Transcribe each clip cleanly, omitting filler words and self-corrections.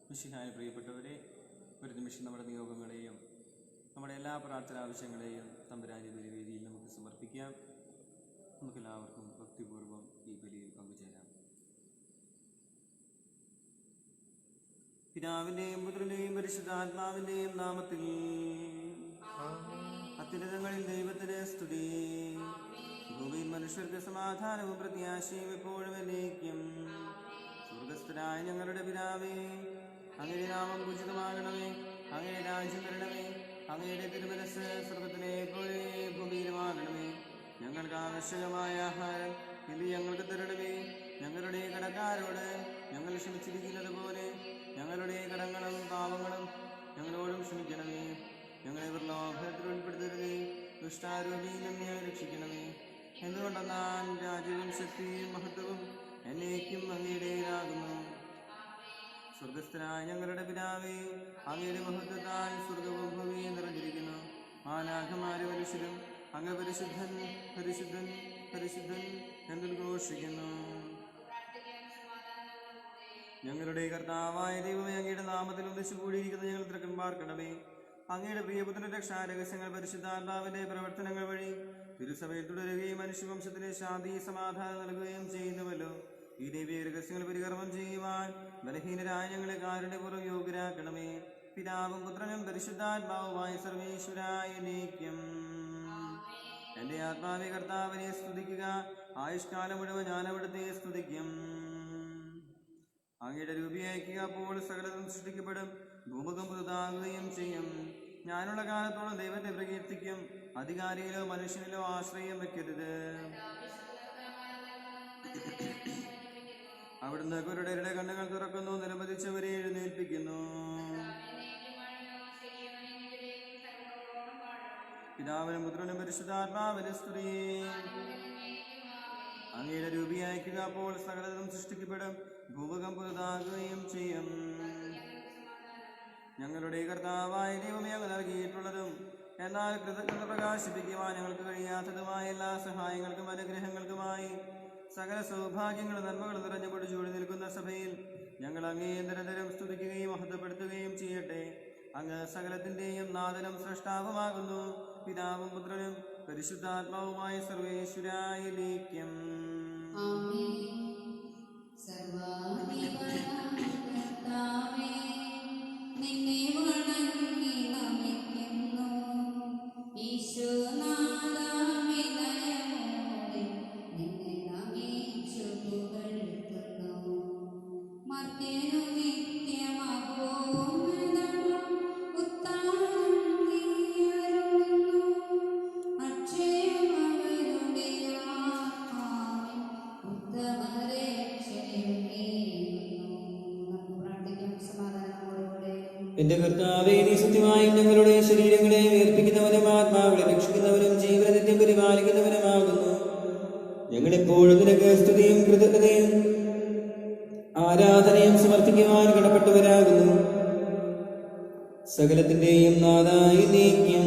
മിശിഹായ പ്രിയപ്പെട്ടവരെ, ഒരു നിമിഷം നമ്മുടെ നിയോഗങ്ങളെയും നമ്മുടെ എല്ലാ പ്രാർത്ഥന ആവശ്യങ്ങളെയും തമ്പുരാന്റെ ബലിവേദിയിൽ നമുക്ക് സമർപ്പിക്കാം. നമുക്കെല്ലാവർക്കും ഭക്തിപൂർവ്വം ഈ ബലിയിൽ പങ്കുചേരാം. പിതാവിൻ്റെയും പുത്രൻ്റെയും പരിശുദ്ധാത്മാവിൻ്റെയും നാമത്തിൽ അത്യുന്നതങ്ങളിൽ ദൈവത്തിന് സ്തുതി. ഭൂമിയിൽ മനുഷ്യർക്ക് സമാധാനവും പ്രത്യാശയും എപ്പോഴും എന്നേക്കും. സ്വർഗസ്ഥനായ ഞങ്ങളുടെ പിതാവേ, അങ്ങയുടെ നാമം പൂജിതമാകണമേ. അങ്ങയുടെ രാജ്യം വരണമേ. അങ്ങയുടെ തിരുമനസ്സ് സ്വർഗത്തിലെ പോലെ ഭൂമിയിലുമാകണമേ. ഞങ്ങൾക്ക് ആവശ്യകമായ ആഹാരം ഇന്ന് ഞങ്ങൾക്ക് തരണമേ. ഞങ്ങളുടെ കടക്കാരോട് ഞങ്ങൾ ക്ഷമിച്ചിരിക്കുന്നത് പോലെ ഞങ്ങളുടെ കടങ്ങളും പാപങ്ങളും ഞങ്ങളോടും ക്ഷമിക്കണമേ. ഞങ്ങളെ പ്രലോഭനത്തിൽ ഉൾപ്പെടുത്തരുതേ, ദുഷ്ടാരൂപിയിൽ നിന്ന് രക്ഷിക്കണമേ. എന്തുകൊണ്ടെന്നാൽ രാജ്യവും ശക്തിയും മഹത്വവും എന്നേക്കും അങ്ങയുടേതാകുന്നു. സ്വർഗസ്ഥനായ ഞങ്ങളുടെ പിതാവേ, അങ്ങയുടെ മഹത്വത്താൽ സ്വർഗവും ഭൂമിയും നിറഞ്ഞിരിക്കുന്നു. മാലാഖമാരും മനുഷ്യരും അങ്ങ് പരിശുദ്ധൻ പരിശുദ്ധൻ പരിശുദ്ധൻ എന്നുദ്ഘോഷിക്കുന്നു. ഞങ്ങളുടെ കർത്താവായ ദൈവമേ, അങ്ങയുടെ നാമത്തിൽ ഒന്നിച്ചു കൂടിയിരിക്കുന്ന ഞങ്ങൾ തിരക്കൻ പാർക്കണമേ. അങ്ങയുടെ പ്രിയപുത്രന്റെ രക്ഷാരഹസ്യങ്ങൾ പരിശുദ്ധാത്മാവിന്റെ പ്രവർത്തനങ്ങൾ വഴി തിരുസഭയിൽ തുടരുകയും മനുഷ്യവംശത്തിന് ശാന്തി സമാധാനം നൽകുകയും ചെയ്യുന്നുവല്ലോ. ഈ ദൈവീയ രഹസ്യങ്ങൾ പരികർമ്മം ചെയ്യുവാൻ ബലഹീനരായ ഞങ്ങളെ കാരുണ്യപൂർവ്വം യോഗ്യരാക്കണമേ. പിതാവും പുത്രനും പരിശുദ്ധാത്മാവുമായ സർവേശ്വരായ എന്നേക്കും. എന്റെ ആത്മാവേ കർത്താവിനെ സ്തുതിക്കുക. ആയുഷ്കാലം മുഴുവൻ ഞാൻ അവിടുത്തെ സ്തുതിക്കും. അങ്ങയുടെ രൂപി അയക്കുക, അപ്പോൾ സകലതും സൃഷ്ടിക്കപ്പെടും. ഭൂമുഖം പുതുതാകുകയും ചെയ്യും. ഞാനുള്ള കാലത്തോളം ദൈവത്തെ പ്രകീർത്തിക്കും. അധികാരിയിലോ മനുഷ്യനിലോ ആശ്രയം വെക്കരുത്. അവിടുന്ന് കുരുടരുടെ കണ്ണുകൾ തുറക്കുന്നു, നിലംപതിച്ചവരെ എഴുന്നേൽപ്പിക്കുന്നു. പിതാവിനും പുത്രനും പരിശുദ്ധാത്മാവിന്റെ സ്തുതി. അങ്ങയുടെ രൂപി അയക്കുക, അപ്പോൾ സകലതും സൃഷ്ടിക്കപ്പെടും. ഭൂമുഖം പുതുതാകുകയും ചെയ്യും. ഞങ്ങളുടെ കർത്താവായ ദൈവമേ, അങ്ങ് നൽകിയിട്ടുള്ളതും എന്നാൽ കൃതജ്ഞത പ്രകാശിപ്പിക്കുവാൻ ഞങ്ങൾക്ക് കഴിയാത്തതുമായ എല്ലാ സഹായങ്ങൾക്കും അനുഗ്രഹങ്ങൾക്കുമായി സകല സൗഭാഗ്യങ്ങളും നന്മകളും നിറഞ്ഞു പൊടിച്ചൂടി നിൽക്കുന്ന സഭയിൽ ഞങ്ങൾ അങ്ങേ നിരന്തരം സ്തുതിക്കുകയും മഹത്വപ്പെടുത്തുകയും ചെയ്യട്ടെ. അങ്ങ് സകലത്തിന്റെയും നാഥനും സൃഷ്ടാവുമാകുന്നു. പിതാവും പുത്രനും പരിശുദ്ധാത്മാവുമായ സർവേശ്വരായ എന്നേക്കും. എന്റെ കർത്താവേ, നീ സത്യമായും ഞങ്ങളുടെ ശരീരങ്ങളെ ഉയർപ്പിക്കുന്നവനും ആത്മാക്കളെ രക്ഷിക്കുന്നവനും ജീവനനിത്യം പരിപാലിക്കുന്നവനുമാകുന്നു. ഞങ്ങളെപ്പോഴും നിനക്ക് സ്തുതിയും കൃതജ്ഞതയും ആരാധനയും സമർപ്പിക്കുവാൻ കടപ്പെട്ടവരാകുന്നു. സകലത്തിന്റെയും നാഥായി നീക്കും.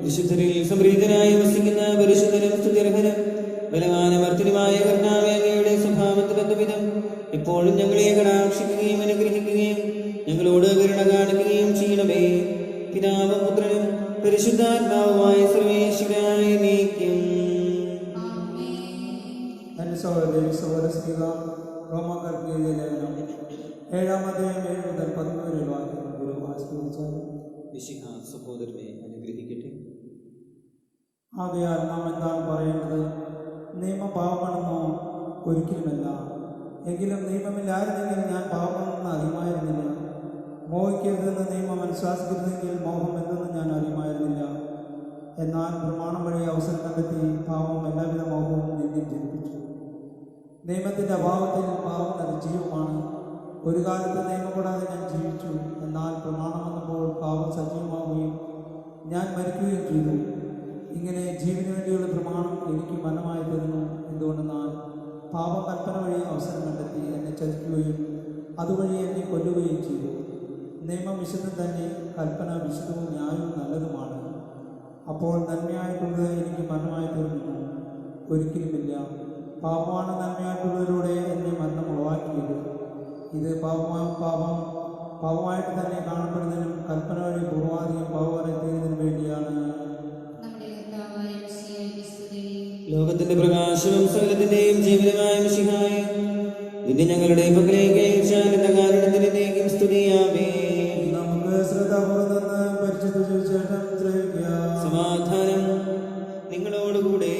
വിശുദ്ധരിൽ സംപ്രീതനായി വസിക്കുന്ന പരിശുദ്ധനും സ്തുത്യർഹനും ബലവാനമർത്തിനുമായ കർത്താവേ, അങ്ങയുടെ സ്വഭാവത്തിലെന്ന വിധം എപ്പോഴും ഞങ്ങളെ കടാക്ഷിക്കുകയും അനുഗ്രഹിക്കുകയും ഞങ്ങളോട് കരുണ കാണിക്കുകയും ചെയ്യണമേ. പിതാവും പുത്രനും പരിശുദ്ധാത്മാവുമായ സർവേശ്വരായ എന്നേക്കും. റോമാക്കാർക്ക് എഴുതിയ ലേഖനം 7-7 വാക്യം ഗുരു ആശീർവദിച്ചാൽ മിശിഹ സഹോദരനെ അനുഗ്രഹിക്കട്ടെ. ആകയാൽ നാം എന്താണ് പറയേണ്ടത്? നിയമം പാപമാണെന്നോ? ഒരിക്കലുമല്ല. എങ്കിലും നിയമമില്ലായിരുന്നെങ്കിൽ ഞാൻ പാപമെന്ന് അറിയുമായിരുന്നില്ല. മോഹിക്കരുതെന്ന് നിയമം അനുശാസിക്കരുതെങ്കിൽ മോഹം എന്തെന്ന് ഞാൻ അറിയുമായിരുന്നില്ല. എന്നാൽ പ്രമാണം വഴി അവസരം കണ്ടെത്തി പാപം എല്ലാവിധ മോഹവും നിന്നിൽ ജനിപ്പിച്ചു. നിയമത്തിൻ്റെ അഭാവത്തിൽ പാപം നിർജ്ജീവമാണ്. ഒരു കാലത്ത് നിയമം കൂടാതെ ഞാൻ ജീവിച്ചു. എന്നാൽ പ്രമാണം വന്നപ്പോൾ പാപം സജീവമാവുകയും ഞാൻ മരിക്കുകയും ചെയ്തു. ഇങ്ങനെ ജീവന് വേണ്ടിയുള്ള പ്രമാണം എനിക്ക് മനമായി തരുന്നു. എന്തുകൊണ്ടെന്നാൽ പാപം കൽപ്പന വഴി അവസരം കണ്ടെത്തി എന്നെ ചതിക്കുകയും അതുവഴി എന്നെ കൊല്ലുകയും ചെയ്തു. നിയമം വിശുദ്ധം തന്നെ, കൽപ്പന വിശുദ്ധവും ന്യായവും നല്ലതുമാണ്. അപ്പോൾ നന്മയായിട്ടുള്ളത് എനിക്ക് മരണമായി തീർന്നു. ഒരിക്കലുമില്ല. പാപമാണ് നന്മയായിട്ടുള്ളതിലൂടെ എന്നെ മരണം ഉളവാക്കിയത്. ഇത് പാപമായിട്ട് തന്നെ കാണപ്പെടുന്നതിനും കൽപ്പന വഴി പൂർവാധികം പാപമായി തീരുന്നതിനും വേണ്ടിയാണ്. ലോകത്തിന്റെ പ്രകാശവും സകലത്തിന്റെയും ജീവനമായ മിശിഹായേ, നിന്നെ ഞങ്ങളുടെ പക്കലേക്ക് അയച്ചാലിന്റെ കാരണത്തിലേക്കും സ്തുതിയാമേ. നമുക്ക് ശ്രദ്ധാപൂർവ്വം നിന്ന് പരിശുദ്ധ സുവിശേഷം ശ്രവിക്കാം. സമാധാനം നിങ്ങളോടുകൂടെ.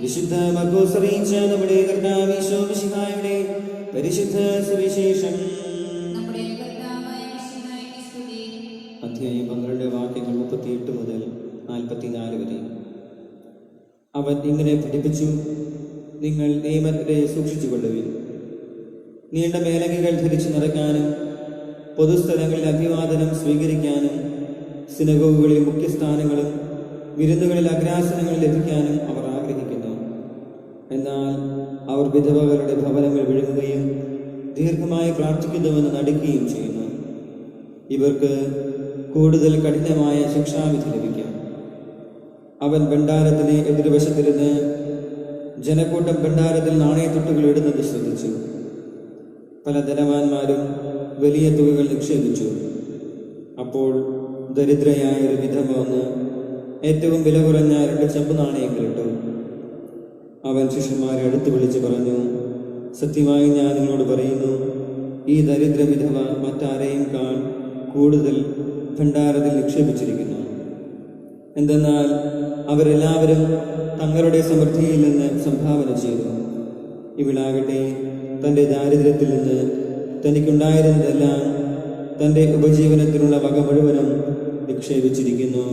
വിശുദ്ധ മർക്കോസ് അറിയിച്ച നമ്മുടെ കർത്താവ് ഈശോ മിശിഹായുടെ പരിശുദ്ധ സുവിശേഷം. അധ്യായം 12 വാക്യങ്ങൾ 38 മുതൽ 44 വരെ. അവൻ ഇങ്ങനെ പഠിപ്പിച്ചു: നിങ്ങൾ നിയമത്തെ സൂക്ഷിച്ചുകൊള്ളുവിൻ. നീണ്ട മേലങ്കികൾ ധരിച്ചു നടക്കാനും പൊതുസ്ഥലങ്ങളിൽ അഭിവാദനം സ്വീകരിക്കാനും സിനഗോഗുകളിൽ മുഖ്യസ്ഥാനങ്ങളും വിരുന്നുകളിൽ അഗ്രാസനങ്ങൾ ലഭിക്കാനും അവർ ആഗ്രഹിക്കുന്നു. എന്നാൽ അവർ വിധവകളുടെ ഭവനങ്ങൾ വിഴുങ്ങുകയും ദീർഘമായി പ്രാർത്ഥിക്കുന്നുവെന്ന് നടിക്കുകയും ചെയ്യുന്നു. ഇവർക്ക് കൂടുതൽ കഠിനമായ ശിക്ഷാവിധി ലഭിക്കും. അവൻ ഭണ്ഡാരത്തിന് എതിർവശത്തിരുന്ന് ജനക്കൂട്ടം ഭണ്ഡാരത്തിൽ നാണയത്തുട്ടുകൾ ഇടുന്നത് ശ്രദ്ധിച്ചു. പല ധനവാന്മാരും വലിയ തുകകൾ നിക്ഷേപിച്ചു. അപ്പോൾ ദരിദ്രയായ ഒരു വിധവ വന്ന് ഏറ്റവും വില കുറഞ്ഞ 2 ചെമ്പ് നാണയങ്ങൾ ഇട്ടു. അവൻ ശിഷ്യന്മാരെ അടുത്ത് വിളിച്ച് പറഞ്ഞു: സത്യമായി ഞാൻ നിങ്ങളോട് പറയുന്നു, ഈ ദരിദ്ര വിധവ മറ്റാരെയും കൂടുതൽ ഭണ്ഡാരത്തിൽ നിക്ഷേപിച്ചിരിക്കുന്നു. എന്തെന്നാൽ അവരെല്ലാവരും തങ്ങളുടെ സമൃദ്ധിയിൽ നിന്ന് സംഭാവന ചെയ്തു. ഇവളാകട്ടെ തൻ്റെ ദാരിദ്ര്യത്തിൽ നിന്ന് തനിക്കുണ്ടായിരുന്നതെല്ലാം തൻ്റെ ഉപജീവനത്തിനുള്ള വക മുഴുവനും നിക്ഷേപിച്ചിരിക്കുന്നു.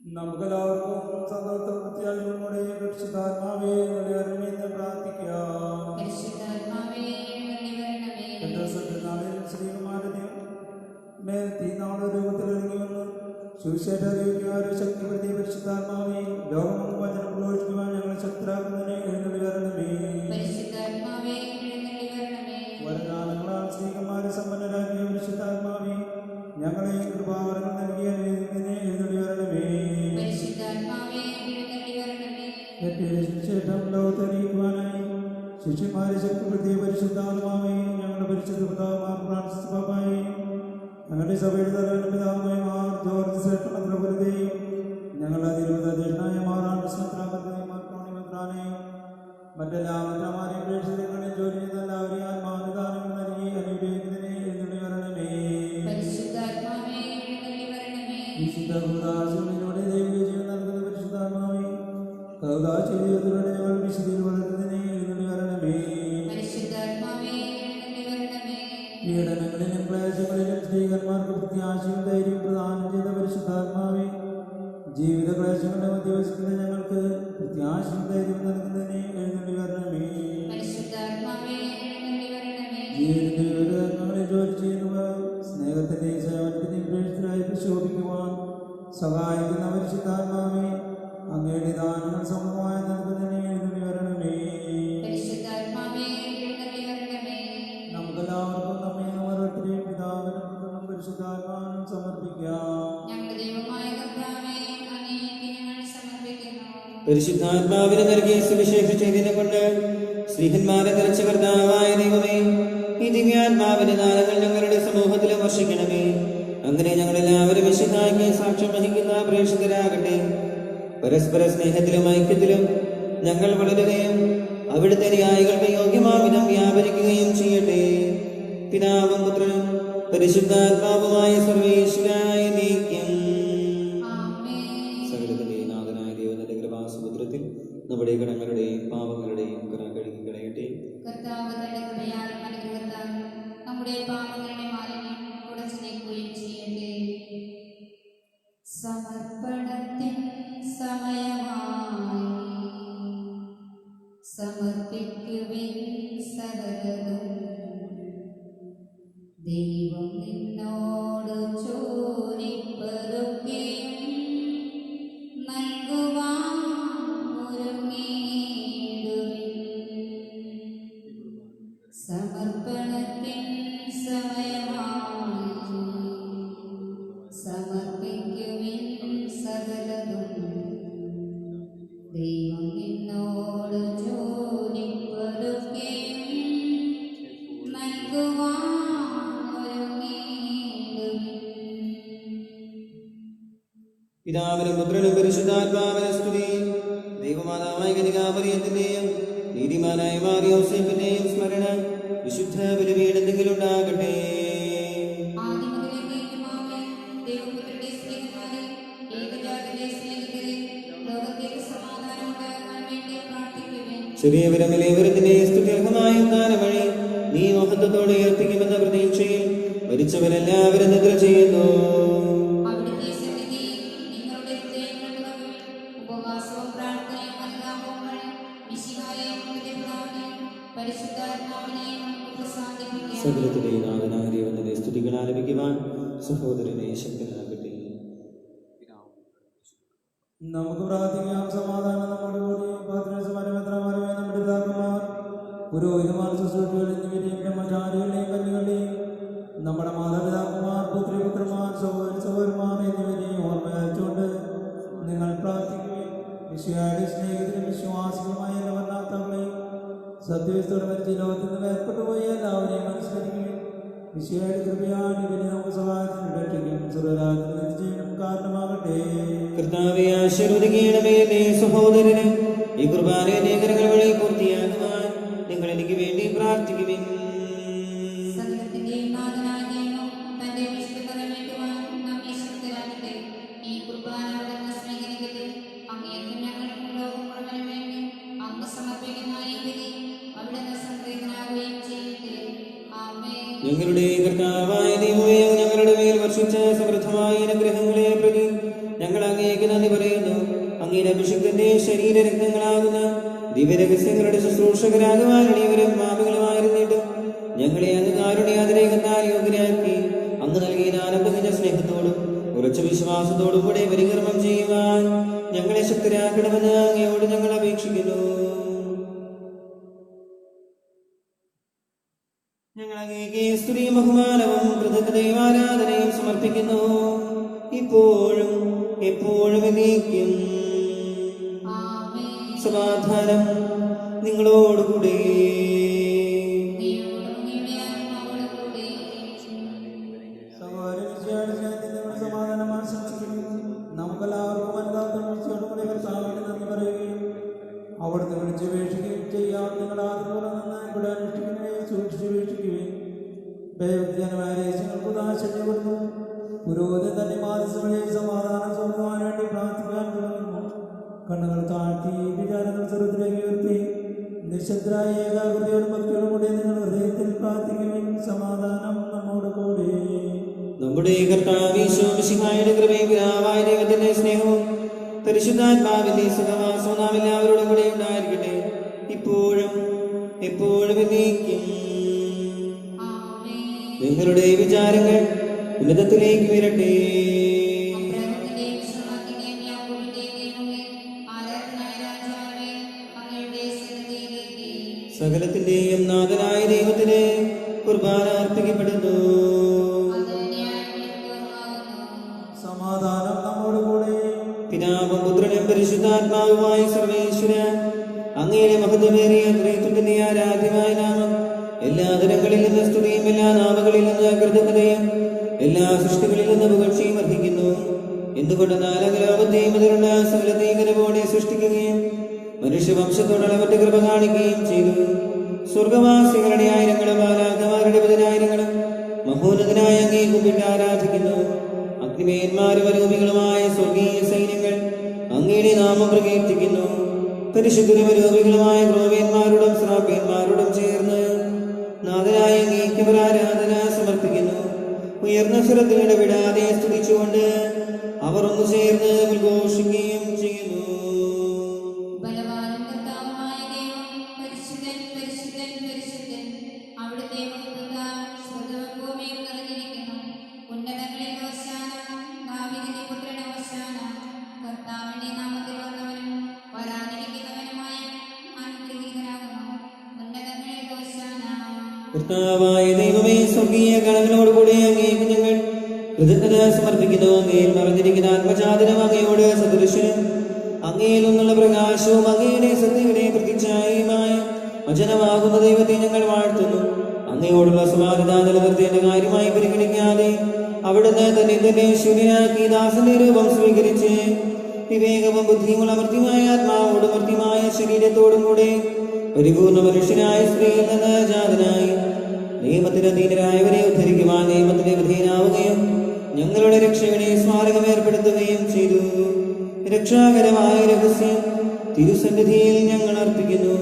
നമുക്കെല്ലാവർക്കും സന്തോഷത്തോടെ രക്ഷിതാത്മാവേ പ്രാർത്ഥിക്കാം. രൂപത്തിൽ ഇറങ്ങി വന്ന് സുവിശേഷ അറിയിക്കുവാനും ശക്തിപ്പെടുത്തിയ പരിശുദ്ധാത്മാവേ, ലോകം വചനം പ്രഘോഷിക്കുവാൻ ഞങ്ങളെ ശക്തരാക്കുന്നതിനെ എഴുന്നള്ളി വരണമേ. വരകാലങ്ങളാൽ സ്ത്രീകന്മാരെ സമ്പന്നരാക്കിയ പരിശുദ്ധാത്മാവേ, ഞങ്ങളെ കൃപാവരങ്ങൾ നൽകിയ എഴുന്നള്ളി വരണമേ. ശേഷം ലോകത്തെ അറിയിക്കുവാനായി ശിഷ്യന്മാരെ ശക്തിപ്പെടുത്തിയ പരിശുദ്ധാത്മാവേ, ഞങ്ങളുടെ പരിശുദ്ധ പിതാവുമാർ ഫ്രാൻസിസ് പാപ്പായെ, ഞങ്ങളുടെ സഭയുടെ തലവനും പിതാവുമായ മാർ ജോർജ് ശ്രേഷ്ഠമന്ത്രപുരത്തെയും ഞങ്ങളുടെ തിരുവനന്തപുരനായ മാറാണ്ടസ്മത്രാപത്തെയും മാർക്കോണിമത്രാനെയും മറ്റെല്ലാ മന്ത്രമാരെയും പ്രേക്ഷിതങ്ങളെ ജോലി ചെയ്യുന്ന എല്ലാവരെയും ആത്മാനുദാനങ്ങൾ നൽകി അനുഗ്രഹിക്കുന്നതിനെ എഴുന്നള്ളി വരണമേ. വിശുദ്ധ ഭൂതാശുകളിലൂടെ ദൈവിക ജീവൻ നൽകുന്ന പരിശുദ്ധാത്മാവേ, ജീവിതത്തിലൂടെ ഞങ്ങൾ വിശുദ്ധിയിൽ വളർത്തുന്നതിനെ എഴുന്നള്ളി വരണമേ. പീഡനങ്ങളിലും ക്ലേശങ്ങളിലും സ്ത്രീകന്മാർക്ക് പ്രത്യാശയും ധൈര്യം പ്രദാനം ചെയ്ത പരിശുദ്ധാത്മാവേ, ജീവിത ക്ലേശങ്ങളുടെ മധ്യവസിക്കുന്ന ഞങ്ങൾക്ക് പ്രത്യാശയും ധൈര്യം നൽകുന്നതിനെ എഴുന്നള്ളി വരണമേ. ജീവിതത്തിന്റെ വിവരങ്ങളെ ജോലി ചെയ്യുന്നവർ സ്നേഹത്തിന്റെയും സേവനത്തിന്റെയും പ്രേക്ഷിതരായി പ്രശോഭിക്കുവാൻ സഹായിക്കുന്ന പരിശുദ്ധാത്മാവേ, അങ്ങയുടെ ദാനങ്ങൾ സമൂഹമായി നൽകുന്നതിനെ എഴുന്നള്ളി വരണമേ. നമുക്കെല്ലാവർക്കും നമ്മെ ഓരോരുത്തരെയും പിതാവിനും പുത്രനും പരിശുദ്ധാത്മാവിനും സമർപ്പിക്കാം. പരിശുദ്ധാത്മാവിനെ നൽകിയ സുവിശേഷ ചൈതന്യം കൊണ്ട് സ്ത്രീഹന്മാരെ നിറച്ച കർത്താവായ ദൈവമേ, ഈ ദിവ്യാത്മാവിന്റെ ദാനങ്ങൾ ഞങ്ങളുടെ സമൂഹത്തിലും വർഷിക്കണമേ. അങ്ങനെ ഞങ്ങളെല്ലാവരും വിശുദ്ധായ്ക്ക് സാക്ഷ്യം വഹിക്കുന്ന പ്രേക്ഷിതരാകട്ടെ. പരസ്പര സ്നേഹത്തിലും ഐക്യത്തിലും ഞങ്ങൾ വളരുകയും അവിടുത്തെ ന്യായികൾക്ക് യോഗ്യമാവിധം വ്യാപരിക്കുകയും ചെയ്യട്ടെ. പിതാവും പുത്രനും പരിശുദ്ധാത്മാവുമായ സർവേശ്വരായ നീക്കം. സകലത്തിന്റെ നാഥനായ ദൈവത്തിന്റെ കൃപാസമുദ്രത്തിൽ നമ്മുടെ കടങ്ങളുടെയും പാപങ്ങളുടെയും കഴുകി കളയട്ടെ. സമർപ്പണത്തിൻ സമയമായി സമർപ്പിക്കുവിൻ സകലതും ദൈവം നിന്നോട് ചോദിപ്പതൊക്കെയും നൽകുവാൻ ഒരുങ്ങിയിടുവിൻ. സമർപ്പണത്തിൻ സമയമായി സമർപ്പിക്കുവിൻ സകലതും ദൈവം നിന്നോട് ചോദിപ്പതൊക്കെയും നൽകുവാൻ പിതാവിനും പുത്രനും പരിശുദ്ധാത്മാവിനും സ്തുതി. ദൈവമാതാവായ കന്യകാമറിയത്തിന്റെയും നീതിമാനായ മാറിയോസേപ്പിന്റെയും സ്മരണ വിശുദ്ധ ബലിപീഠത്തിൽ ഉണ്ടാകട്ടെ. ചെറിയവരും വലിയവരത്തിന്റെ സ്തുത്യർഹമായ ഉദ്ധാനം വഴി നീ മഹത്വത്തോടെ ഉയർപ്പിക്കുമെന്ന പ്രതീക്ഷയിൽ മരിച്ചവരെല്ലാവരും നിദ്ര ചെയ്യുന്നു. സകലത്തിലെ നാഥനായ ദൈവത്തിന്റെ സ്തുതികൾ ആലപിക്കുവാൻ സഹോദരനെ ശക്തനാകട്ടെ. നമുക്ക് പ്രാർത്ഥിക്കാം. സമാധാനം നമ്മുടെ കൂടെ. പാത്രസമാനമെത്രമാരുമായി നമ്മുടെ പിതാക്കന്മാർ പുരോഹിതന്മാർ ശുശ്രൂഷകൾ എന്നിവരെയും ബ്രഹ്മചാരികളെയും കന്യകളെയും നമ്മുടെ മാതാപിതാക്കന്മാർ പുത്രിപുത്രന്മാർ സഹോദരന്മാർ എന്നിവരെയും ഓർമ്മയച്ചുകൊണ്ട് നിങ്ങൾ പ്രാർത്ഥിക്കുകയും വിശ്വയുടെ സ്നേഹത്തിലും വിശ്വാസികളുമായ എല്ലാ ഭർത്താക്കളെയും സത്യവിസ്തോടെ മരിച്ച ലോകത്തിൽ നിന്ന് ഏർപ്പെട്ടുപോയി എല്ലാവരെയും അനുസ്മരിക്കുകയും വിശ്വയുടെ കൃപയാണ് ഇവരെ നമുക്ക് സഹായത്തിന് രക്ഷിക്കും സർവ്വരാജ്യത്തിന് നിശ്ചയം കാരണമാകട്ടെ. കർത്താവേ, ആശീർവദിക്കണമേ. എന്റെ സഹോദരന് ഈ കുർബാനയുടെ കരങ്ങൾ വഴി പൂർത്തിയാക്കുവാൻ നിങ്ങൾ എനിക്ക് വേണ്ടി പ്രാർത്ഥിക്കുവിൻ. ഞങ്ങളുടെ കർത്താവായ ദൈവമേ, ഞങ്ങളുടെ മേൽ വർഷിച്ച സമൃദ്ധമായ അനുഗ്രഹങ്ങളെ പ്രതി ഞങ്ങൾ അങ്ങേക്ക് നന്ദി പറയുന്നു. അങ്ങയുടെ അഭിഷിക്തന്റെ ശരീരരക്തങ്ങളാകുന്ന ദിവ്യരഹസ്യങ്ങളുടെ ശുശ്രൂഷകരാകുവാൻ എളിയവരും പാപികളുമായിരുന്നിട്ടും ഞങ്ങളെ അങ്ങ് കാരുണ്യാതിരേകത്താൽ യോഗ്യരാക്കി അങ്ങ് നൽകിയ ആനന്ദത്തിന്റെ സ്നേഹത്തോടും ഉറച്ച വിശ്വാസത്തോടും കൂടെ പരികർമ്മം ചെയ്യുവാൻ ഞങ്ങളെ ശക്തരാക്കണമെന്ന് അങ്ങയോട് ഞങ്ങൾ അപേക്ഷിക്കുന്നു. ഞങ്ങൾ അങ്ങേക്ക് സ്തുതിയും ബഹുമാനവും കൃതജ്ഞതയും ആരാധനയും സമർപ്പിക്കുന്നു, ഇപ്പോഴും എപ്പോഴും എന്നേക്കും. സമാധാനം നിങ്ങളോടുകൂടെ. സമാധാനം ആശംസിക്കുന്നു. നമുക്കെല്ലാവർക്കും വനിതാത്തോടുകൂടി കർത്താവിന് നന്ദി പറയുകയും അവിടുന്ന് വിളിച്ചപേക്ഷിക്കുകയും ചെയ്യാം. നിങ്ങൾ ആദ്യപോലെ നന്നായി ഇവിടെ അനുഷ്ഠിക്കുകയും സൂക്ഷിച്ചുപേക്ഷിക്കുകയും ദൈവജ്ഞാനമായ രഹസ്യങ്ങൾക്ക് ഉദാശപ്പെടുന്നു. പുരോഹിതൻ തന്നെ മാനസവഴി സമാധാനം സ്വന്തമാൻ വേണ്ടി പ്രാർത്ഥിക്കാൻ തുടങ്ങുന്നു. കണ്ണുകൾ താഴ്ത്തി വിചാരങ്ങൾ ചെറുതിലേക്ക് ഉയർത്തി നിശബ്ദരായ ഏകാഗ്രതയോടും ഭക്തിയോടും കൂടി നിങ്ങൾ ഹൃദയത്തിൽ പ്രാർത്ഥിക്കുകയും സമാധാനം നമ്മോട് കൂടെ. നമ്മുടെ കർത്താവ് ഈശോ മിശിഹായുടെ കൃപയും പിതാവായ ദൈവത്തിന്റെ സ്നേഹവും പരിശുദ്ധാത്മാവിന്റെ സഹവാസവും നാം എല്ലാവരോടും കൂടെ ഉണ്ടായിരിക്കട്ടെ, ഇപ്പോഴും എപ്പോഴും എന്നേക്കും. നിങ്ങളുടെ വിചാരങ്ങൾ ഉന്നതത്തിലേക്ക് വരട്ടെ. സകലത്തിന്റെയും നാഥനായ ദൈവത്തിന് കുർബാന അർപ്പിക്കപ്പെടുന്നു. സമാധാനം നമ്മോട് കൂടെ. പിതാവും പുത്രനും പരിശുദ്ധാത്മാവുമായ സർവേശ്വര, അങ്ങയുടെ മഹത്വമേറിയ ത്രിത്വത്തിന്റെ ആരാധ്യമായ നാമം എല്ലാ തരങ്ങളിൽ നിന്ന് സ്തുതിയും എല്ലാ നാമങ്ങളിൽ നിന്ന് കൃതജ്ഞതയും എല്ലാ സൃഷ്ടികളിൽ നിന്ന് പുകഴ്ചയും അർഹിക്കുന്നു. എന്തുകൊണ്ടെന്നാൽ ലോകത്തെയും അതിലുള്ള സകലത്തെയും കരവോടെ സൃഷ്ടിക്കുകയും മനുഷ്യവംശത്തോടളവറ്റ കൃപ കാണിക്കുകയും ചെയ്തു. സ്വർഗവാസികളുടെ ആയിരങ്ങളും ആരാധമാരുടെ പതിനായിരങ്ങളും മഹോന്നതനായ അങ്ങേ കുമ്പിട്ട് ആരാധിക്കുന്നു. അഗ്നിമേന്മാരും അരൂപികളുമായ സ്വർഗീയ സൈന്യങ്ങൾ അങ്ങയുടെ നാമം പ്രകീർത്തിക്കുന്നു. പരിശുദ്ധരും അരൂപികളുമായ ക്രോവേന്മാരോടും ശ്രാപ്യന്മാരോടും ചേർന്ന് നാഥനായ അങ്ങേക്ക് ആരാധന സമർപ്പിക്കുന്നു. ഉയർന്ന സ്വരത്തിൽ ഇടപെടാതെ സ്തുതിച്ചുകൊണ്ട് അവർ ഒന്നു ചേർന്ന് ഉദ്ഘോഷിക്കുകയും ചെയ്യുന്നു. ബലവാനും കർത്താവുമായ ദൈവം പരിശുദ്ധൻ പരിശുദ്ധൻ പരിശുദ്ധൻ. അവിടുത്തെ മഹത്വത്താൽ സ്വർഗ്ഗവും ഭൂമിയും നിറഞ്ഞിരിക്കുന്നു. ഉന്നതങ്ങളിൽ ഹോശാന, ദാവീദിന്റെ പുത്രന് ഹോശാന. കർത്താവിന്റെ നാമത്തിൽ വന്നവനും വരാനിരിക്കുന്നവനുമായ അനുഗ്രഹീതനാകുന്നു. ഉന്നതങ്ങളിൽ ഹോശാന. കർത്താവായ ദൈവമേ, സ്വർഗീയ ഗണങ്ങളോടുകൂടെ അങ്ങേക്ക് ഞങ്ങൾ കൃതജ്ഞത സമർപ്പിക്കുന്നു. അങ്ങയിൽ മറഞ്ഞിരിക്കുന്ന ആത്മജാതനും അങ്ങയോട് സദൃശനും അങ്ങയിൽ നിന്നുള്ള പ്രകാശവും അങ്ങയുടെ സത്യയുടെ പ്രതിച്ഛായയുമായ വചനമാകുന്ന ദൈവത്തെ ഞങ്ങൾ വാഴ്ത്തുന്നു. അങ്ങയോടുള്ള സമാനത നിലനിർത്തേണ്ട കാര്യമായി പരിഗണിക്കാതെ അവിടുന്ന് തന്നെ ശൂന്യനാക്കി ദാസന്റെ രൂപം സ്വീകരിച്ച് വിവേകവും ബുദ്ധിയും അമർത്യമായ ആത്മാവോടും മർത്യമായ ശരീരത്തോടും കൂടെ പരിപൂർണ മനുഷ്യനായ സ്ത്രീയിൽ നിന്ന് ജാതനായി നിയമത്തിന് അധീനരായവരെ ഉദ്ധരിക്കുവാൻ നിയമത്തിന് വിധേയനാവുകയും ഞങ്ങളുടെ രക്ഷയുടെ സ്മാരകം ഏർപ്പെടുത്തുകയും ചെയ്തു. രക്ഷാകരമായ രഹസ്യം തിരുസന്നിധിയിൽ ഞങ്ങൾ അർപ്പിക്കുന്നു.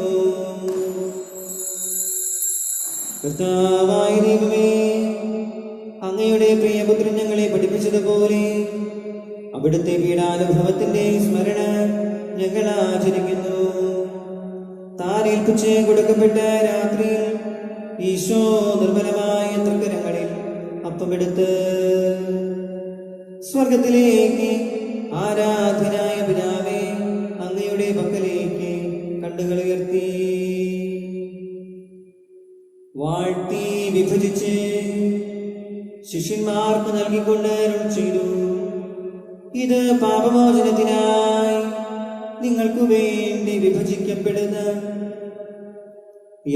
കർത്താവായ ദൈവമേ, അങ്ങയുടെ പ്രിയപുത്രൻ ഞങ്ങളെ പഠിപ്പിച്ചതുപോലെ അവിടുത്തെ പീഡാനുഭവത്തിന്റെ സ്മരണ ഞങ്ങൾ ആചരിക്കുന്നു. താൻ ഏൽപ്പിച്ച് കൊടുക്കപ്പെട്ട രാത്രിയിൽ ഈശോ നിർമ്മലമായ തൃക്കരങ്ങളിൽ അപ്പമെടുത്ത് സ്വർഗത്തിലേക്ക് ആരാധനായ പിതാവേ അങ്ങയുടെ പക്കലേക്ക് കണ്ണുകൾ ഉയർത്തി വാഴ്ത്തി വിഭജിച്ച് ശിഷ്യന്മാർക്ക് നൽകിക്കൊണ്ട് അരുൾ ചെയ്തു. ഇത് പാപമോചനത്തിനായി നിങ്ങൾക്ക് വേണ്ടി വിഭജിക്കപ്പെടുന്ന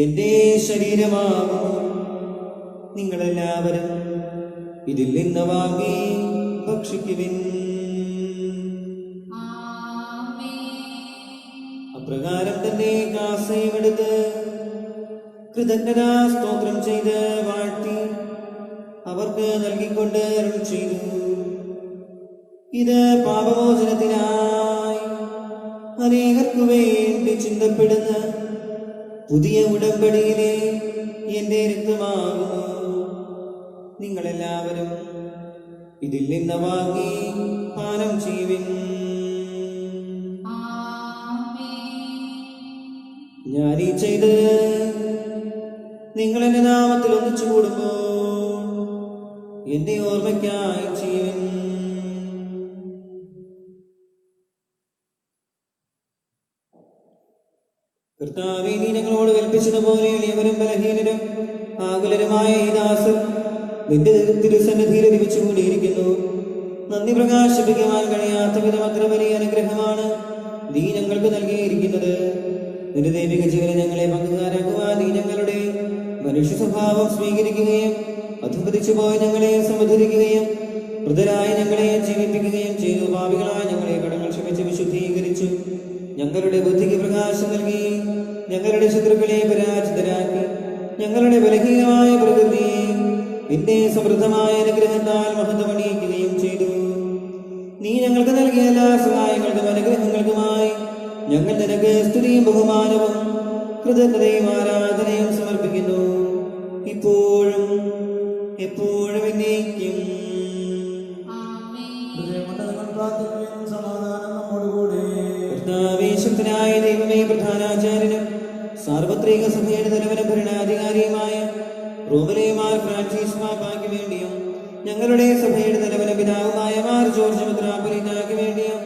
എന്റെ ശരീരമാകുന്നു. നിങ്ങളെല്ലാവരും ഇതിൽ നിന്ന് വാങ്ങി ഭക്ഷിക്കുവിൻ. അപ്രകാരം തന്നെ കാസയുമെടുത്ത് കൃതജ്ഞതാ സ്തോത്രം ചെയ്ത് വാഴ്ത്തി അവർക്ക് നൽകിക്കൊണ്ട് അരുൾ ചെയ്തു. ഇത് പാപമോചനത്തിനായി അനേകർക്കു വേണ്ടി ചിന്തപ്പെടുന്ന പുതിയ ഉടമ്പടിയിലെ എന്റെ രക്തമാകുന്നു. നിങ്ങളെല്ലാവരും ഇതിൽ നിന്ന് വാങ്ങി പാനം ചെയ്യുവിൻ. ഞാനീ ചെയ്തത് നിങ്ങൾ എന്റെ നാമത്തിൽ ഒന്നിച്ചു കൂടുമ്പോൾ എന്റെ ഓർമ്മയ്ക്കായി ചെയ്യുവിൻ. കർത്താവേ, നീ ഞങ്ങളോട് കൽപ്പിച്ചതുപോലെ എളിയവരും ബലഹീനരും ആകുലരുമായ ഈ ദാസർ നിന്റെ തിരുസന്നിധിയിൽ ഒരുമിച്ചുകൂടിയിരിക്കുന്നു. നന്ദി പ്രകാശിപ്പിക്കുവാൻ കഴിയാത്ത വിധം അത്ര വലിയ അനുഗ്രഹമാണ് നീ ഞങ്ങൾക്ക് നൽകിയിരിക്കുന്നത്. നിന്റെ ദൈവിക ജീവനെ ഞങ്ങളെ പങ്കുകാരാക്കുവാൻ നീ ഞങ്ങളുടെ മനുഷ്യ സ്വഭാവം സ്വീകരിക്കുകയും അധപതിച്ചു പോയ ഞങ്ങളെ സമുദ്ധരിക്കുകയും മൃതരായ ഞങ്ങളെ ജീവിപ്പിക്കുകയും ചെയ്തു. പാപികളായ ഞങ്ങളെ കടങ്ങൾ ക്ഷമിച്ച് വിശുദ്ധീകരിച്ചു. ഞങ്ങളുടെ ബുദ്ധിക്ക് പ്രകാശം നൽകി ഞങ്ങളുടെ ശത്രുക്കളെ പരാജിതരാക്കി ഞങ്ങളുടെ ബലഹീനമായ പ്രകൃതിയെ നിന്റെ സമൃദ്ധമായ അനുഗ്രഹത്താൽ മഹത്വമണിയിക്കുകയും ചെയ്തു. നീ ഞങ്ങൾക്ക് നൽകിയ എല്ലാ സഹായങ്ങൾക്കും അനുഗ്രഹങ്ങൾക്കുമായി ഞങ്ങൾ നിനക്ക് സ്തുതിയും ബഹുമാനവും കൃതജ്ഞതയും ആരാധനയും സമർപ്പിക്കുന്നു. ഇപ്പോഴും എപ്പോഴും എന്നേക്കും. സമാധാനം നമ്മോടുകൂടെ. ശക്തനായ ദൈവമേ, പ്രധാനാചാര്യനും സാർവത്രിക സഭയുടെ തലവനും ഭരണാധികാരിയുമായ റോമിലെ മാർ ഫ്രാൻസിസ് പാപ്പായ്ക്ക് വേണ്ടിയും ഞങ്ങളുടെ സഭയുടെ തലവനും പിതാവുമായ മാർ ജോർജ് മെത്രാപ്പൊലീത്തായ്ക്ക് വേണ്ടിയും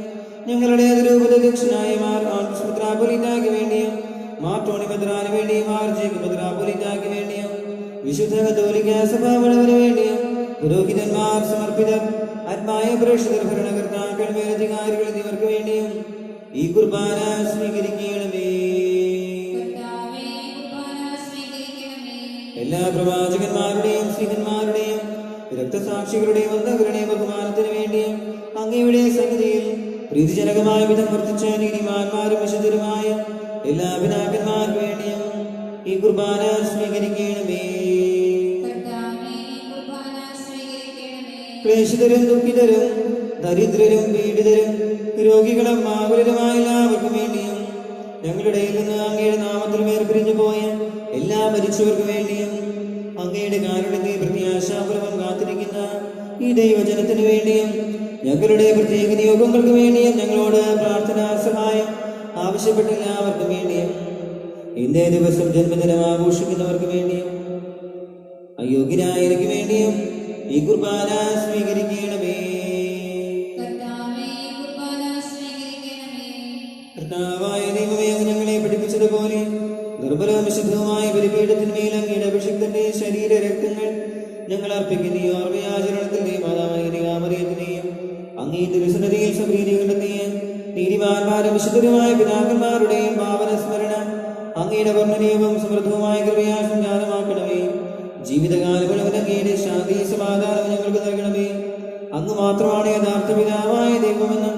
ഞങ്ങളുടെ അതിരൂപതധ്യക്ഷനായ മാർ ആൻഡ്രൂസ് മെത്രാപ്പൊലീത്തായ്ക്ക് വേണ്ടിയും മാർ ടോണി മെത്രാന് വേണ്ടിയും മാർ ജേക്കബ് മെത്രാപ്പൊലീത്തായ്ക്ക് വേണ്ടിയും വിശുദ്ധ കത്തോലിക്ക സഭാവളവന് വേണ്ടിയും പുരോഹിതന്മാർ, സമർപ്പിതർ, ആത്മായ പ്രേക്ഷിതർ, ഭരണകർത്താക്കൾ, മേലധികാരികൾ എന്നിവർക്ക് വേണ്ടിയും ഈ കുർബാന സ്വീകരിക്കണമേ. എല്ലാ പ്രവാചകന്മാരുടെയും സ്ത്രീഹന്മാരുടെയും രക്തസാക്ഷികളുടെയും വന്ദകരുടെയും ബഹുമാനത്തിന് വേണ്ടിയും അങ്ങയുടെ സന്നിധിയിൽ പ്രീതിജനകമായ വിധം വർദ്ധിച്ച നീതിമാന്മാരും വിശുദ്ധരുമായ എല്ലാ പിതാക്കന്മാർക്ക് വേണ്ടിയും ഈ കുർബാന സ്വീകരിക്കണമേ. ക്ലേശിതരും ദുഃഖിതരും ദരിദ്രരും പീഡിതരും രോഗികളും ആകുലരുമായ എല്ലാവർക്കും വേണ്ടിയും ഞങ്ങളുടെ നിന്ന് അങ്ങയുടെ നാമത്തിൽ വേർപിരിഞ്ഞു പോയ എല്ലാ മരിച്ചവർക്ക് വേണ്ടിയും അങ്ങയുടെ കാരുണ്യത്തെ പ്രത്യാശാപൂർവം കാത്തിരിക്കുന്ന ഈ ദൈവജനത്തിനു വേണ്ടിയും ഞങ്ങളുടെ പ്രത്യേക നിയോഗങ്ങൾക്ക് വേണ്ടിയും ഞങ്ങളോട് പ്രാർത്ഥനാ സഹായം ആവശ്യപ്പെട്ട എല്ലാവർക്കും വേണ്ടിയും ഇന്നേ ദിവസം ജന്മദിനം ആഘോഷിക്കുന്നവർക്ക് വേണ്ടിയും അയോഗ്യനായ എനിക്ക് വേണ്ടിയും ഈ കുർബാന സ്വീകരിക്കണമേ. കർത്താവായ ദൈവമേ, അങ്ങ് ഞങ്ങളെ പഠിപ്പിച്ചതുപോലെ നിർമ്മലവും വിശുദ്ധവുമായ ബലിപീഠത്തിന്മേൽ അങ്ങയുടെ അഭിഷിക്തന്റെ ശരീര രക്തങ്ങൾ ഞങ്ങൾ അർപ്പിക്കുന്ന ഈ ഓർമ്മയാചരണത്തിന്റെ മാതാവായ മറിയത്തിനെയും അങ്ങേ തിരുസന്നിധിയിൽ സംപ്രീതികളുടെയും നീതിമാന്മാരും വിശുദ്ധരുമായ പിതാക്കന്മാരുടെയും പാവന സ്മരണ അങ്ങയുടെ വർണ്ണനീയവും സമൃദ്ധവുമായ കൃപയാൽ സംജാതമാക്കണമേ. ജീവിതകാലം മുഴുവൻ അങ്ങയുടെ ശാന്തി സമാധാനം ഞങ്ങൾക്ക് നൽകണമേ. അങ്ങ് മാത്രമാണ് യഥാർത്ഥ പിതാവായ ദൈവമെന്ന്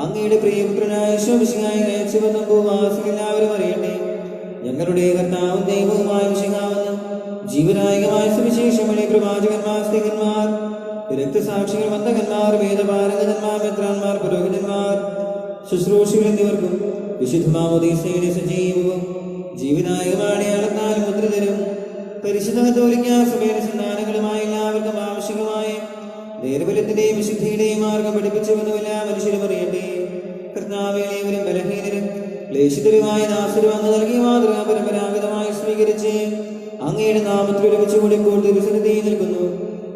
അങ്ങയുടെ പ്രിയപുത്രനായ ഈശോമിശിഹായെ അയച്ചുവെന്നും ഭൂവാസികൾ എല്ലാവരും അറിയട്ടെ. ഞങ്ങളുടെ കർത്താവും ദൈവവുമായ മിശിഹാവെന്ന് ജീവനായകമായ സുവിശേഷങ്ങളെ പ്രവാചകന്മാർ, സ്ത്രീകന്മാർ, രക്തസാക്ഷികൾ, വന്ദകന്മാർ, വേദപാരംഗതന്മാർ, മെത്രാന്മാർ, പുരോഹിതന്മാർ, ശുശ്രൂഷികൾ എന്നിവർക്കും വിശുദ്ധ മാമോദീസയുടെ സജീവവും ജീവനായകമായ അളത്താൽ മുദ്രിതരും പരിശുദ്ധ കത്തോലിക്കാ സഭയുടെ സന്താനങ്ങളുമായ എല്ലാവർക്കും ആവശ്യമായ നേർബലത്തിന്റെയും വിശുദ്ധിയുടെയും മാർഗം പഠിപ്പിച്ചുവെന്നും എല്ലാ മനുഷ്യരും അറിയട്ടെ. കർത്താവേവരും ബലഹീനരും ക്ലേശിതരുമായ ദാസരും അങ്ങ് നൽകിയ മാതൃക പരമ്പരാഗതമായി സ്വീകരിച്ച് അങ്ങയുടെ നാമത്തിൽ ഒരുമിച്ചുകൂടി ഇപ്പോൾ തിരുസന്നിധിയിൽ നിൽക്കുന്നു.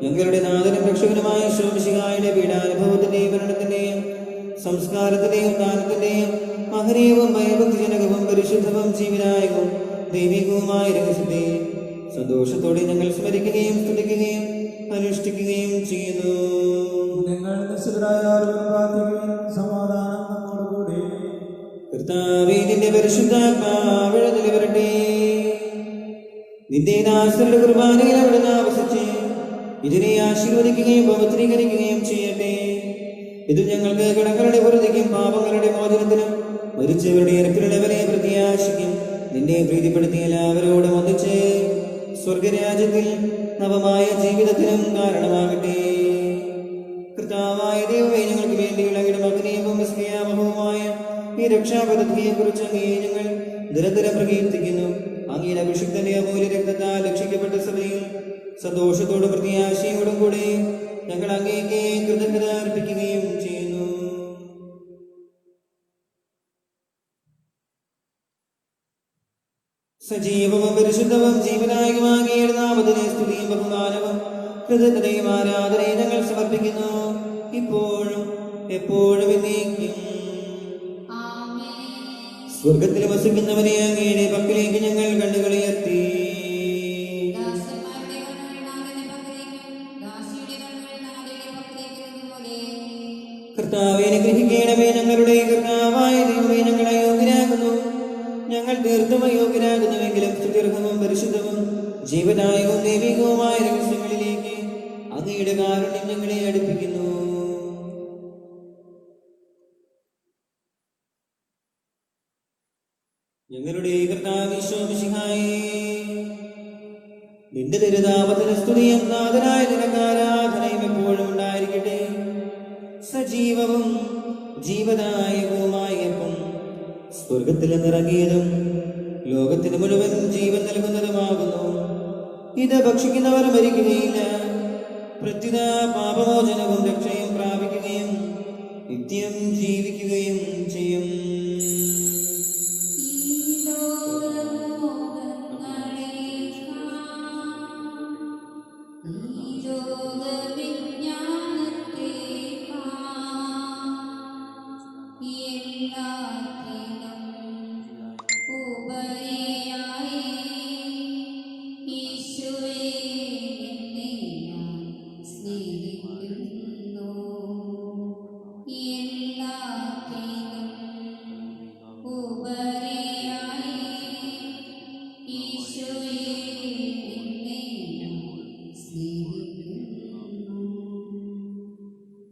ഞങ്ങളുടെ നാഥനും രക്ഷകനുമായ ഈശോമിശിഹായുടെ പീഡാനുഭവത്തിന്റെയും മരണത്തിന്റെയും സംസ്കാരത്തിന്റെയും ദാനത്തിന്റെയും മഹനീയവും ഭയഭക്തിജനകവും പരിശുദ്ധവും ജീവനായകവും ദൈവികവുമായ രഹസ്യത്തെ സന്തോഷത്തോടെ ഞങ്ങൾ സ്മരിക്കുകയും സ്തുതിക്കുകയും അനുഷ്ഠിക്കുകയും ചെയ്യുന്നു. നിങ്ങൾ നിശ്ചിതരായവരും പ്രാർത്ഥിക്കുകയും സമാധാനം നമ്മോടുകൂടെ. കർത്താവേ, നിന്റെ പരിശുദ്ധാത്മാവിൽ വരട്ടെ. നിന്റെ ദാസരുടെ കുർബാനയിൽ അവിടുന്ന് ആവസിച്ച് ഇതിനെ ആശീർവദിക്കുകയും പവിത്രീകരിക്കുകയും ചെയ്യട്ടെ. ഇത് ഞങ്ങൾക്ക് കടങ്ങളുടെ പുറത്തേക്കും പാപങ്ങളുടെ മോചനത്തിനും മരിച്ചവരുടെ ഇറപ്പിലുള്ള വിലയെ പ്രത്യാശിക്കും നിന്നെ പ്രീതിപ്പെടുത്തിയ എല്ലാവരോടും ഒന്നിച്ച് സ്വർഗരാജ്യത്തിൽ നവമായ ജീവിതത്തിനും കാരണമാകട്ടെ. കർത്താവായ ദൈവമേ, ഞങ്ങൾക്ക് വേണ്ടിയുള്ള ഇടമഗ്നീയവും വിസ്മയാമഹവുമായ ഈ രക്ഷാപദ്ധതിയെ കുറിച്ച് അങ്ങേ ഞങ്ങൾ നിരന്തരം പ്രകീർത്തിക്കുന്നു. അങ്ങയുടെ അഭിഷിക്തന്റെ അമൂല്യ രക്തത്താൽ രക്ഷിക്കപ്പെട്ട സഭയിൽ സന്തോഷത്തോടും പ്രത്യാശയോടും കൂടെ ഞങ്ങൾ അങ്ങേക്ക് കൃതജ്ഞത അർപ്പിക്കുകയും ചെയ്യുന്നു. സജീവവും പരിശുദ്ധവും ജീവനായകമായ നാമത്തിലെ സ്തുതിയും ബഹുമാനവും കൃതജ്ഞതയും ആരാധനയും ഞങ്ങൾ സമർപ്പിക്കുന്നു, ഇപ്പോഴും എപ്പോഴും എന്നേക്കും. സ്വർഗത്തിൽ വസിക്കുന്നവനെ അങ്ങയുടെ പക്കലേക്ക് ഞങ്ങൾ കണ്ണുകളുയർത്തി. കർത്താവേ, അനുഗ്രഹിക്കണമേ. ഞങ്ങളുടെ കർത്താവായ ദൈവമേ, ഞങ്ങൾ അയോഗ്യരാകുന്നു. ഞങ്ങൾ തീർത്തും അയോഗ്യരാകുന്നുവെങ്കിലും സ്തുത്യർഹവും പരിശുദ്ധവും ജീവനായകവും ദൈവികവുമായ രഹസ്യങ്ങളിലേക്ക് അങ്ങയുടെ കാരുണ്യം ഞങ്ങളെ അടുപ്പിക്കുന്നു. ഞങ്ങളുടെ കർത്താവ് ഈശോമിശിഹായേ, നിന്റെ തിരുനാമത്തിന് സ്തുതിയും നാഥനായ നിനക്ക് ആരാധനയും എപ്പോഴും ഉണ്ടായിരിക്കട്ടെ. സജീവവും ജീവദായകവുമായപ്പം സ്വർഗത്തിൽ നിറങ്ങിയതും ലോകത്തിന് മുഴുവൻ ജീവൻ നൽകുന്നതുമാകുന്നു. ഇത് ഭക്ഷിക്കുന്നവർ മരിക്കുകയില്ല, പ്രത്യുത പാപമോചനവും രക്ഷയും പ്രാപിക്കുകയും നിത്യം ജീവിക്കുകയും ചെയ്യും.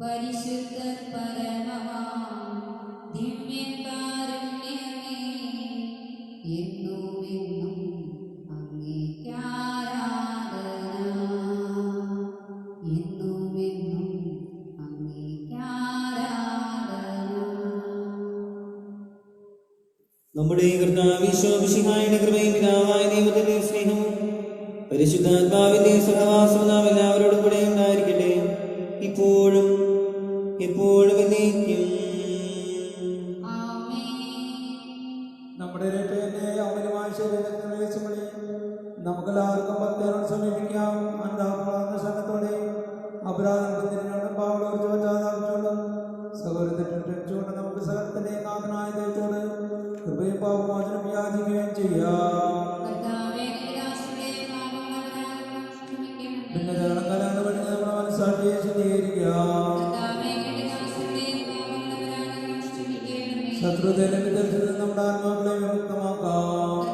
പരിശുദ്ധ പരമമാ ദിവ്യകാരുണ്യമേ, എന്നും എന്നും അങ്ങേക്കാരാധന, എന്നും എന്നും അങ്ങേക്കാരാധന. നമ്മുടെ കർത്താവ് ഈശോമിശിഹായുടെ കൃപയും പിതാവായ ദൈവത്തിന്റെ സ്നേഹവും പരിശുദ്ധാത്മാവിന്റെ സഹവാസം നാം എല്ലാവരോടും കൂടെ ഉണ്ടായിരിക്കട്ടെ, ഇപ്പോഴും എപ്പോഴും എന്നേക്കും. നമ്മുടെ രക്ഷകന്റെ അമൂല്യമായ ശരീരത്തിലെ വെച്ചുമണി നമുക്കെല്ലാവർക്കും ഭക്തരോട് സമീപിക്കാം. അന്താപ്രാർത്ഥന ശരണത്തോടെ അപരാധം തിരിഞ്ഞോണ്ടും പാവളോർച്ച് വച്ചാതാവിച്ചോണ്ടും സഹോദരത്തെറ്റുകൊണ്ട് നമുക്ക് സകലത്തിന്റെ നാഥനായ ദൈവത്തോട് കൃപയും പാപമോചനം യാചിക്കുകയും ചെയ്യാം. പിന്നെ ജനകലാണ്ട് വഴി നമ്മുടെ മനസ്സാക്ഷിയെ ശുദ്ധീകരിക്കാം. ശത്രുതയിലെ വിദഗ്ധത്തിൽ നമ്മുടെ ആത്മാക്കളെ വിമുക്തമാക്കാം.